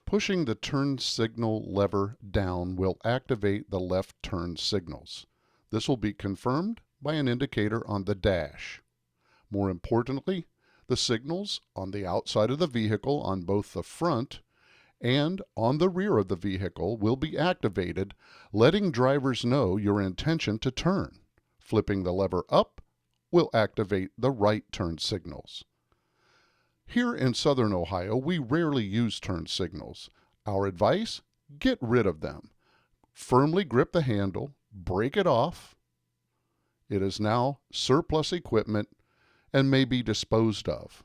Pushing the turn signal lever down will activate the left turn signals. This will be confirmed by an indicator on the dash. More importantly, the signals on the outside of the vehicle on both the front and on the rear of the vehicle will be activated, letting drivers know your intention to turn. Flipping the lever up will activate the right turn signals. Here in Southern Ohio, we rarely use turn signals. Our advice: get rid of them. Firmly grip the handle, break it off. It is now surplus equipment and may be disposed of.